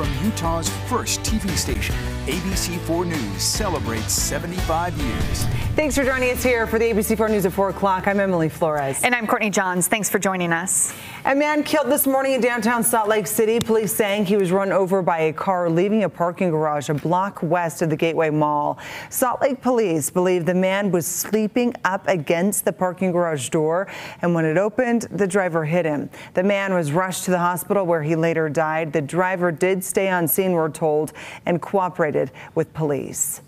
From Utah's first TV station, ABC4 News celebrates 75 years. Thanks for joining us here for the ABC4 News at 4 o'clock. I'm Emily Flores. And I'm Courtney Johns. Thanks for joining us. A man killed this morning in downtown Salt Lake City. Police saying he was run over by a car leaving a parking garage a block west of the Gateway Mall. Salt Lake police believe the man was sleeping up against the parking garage door, and when it opened, the driver hit him. The man was rushed to the hospital where he later died. The driver did stay on scene, we're told, and cooperated with police.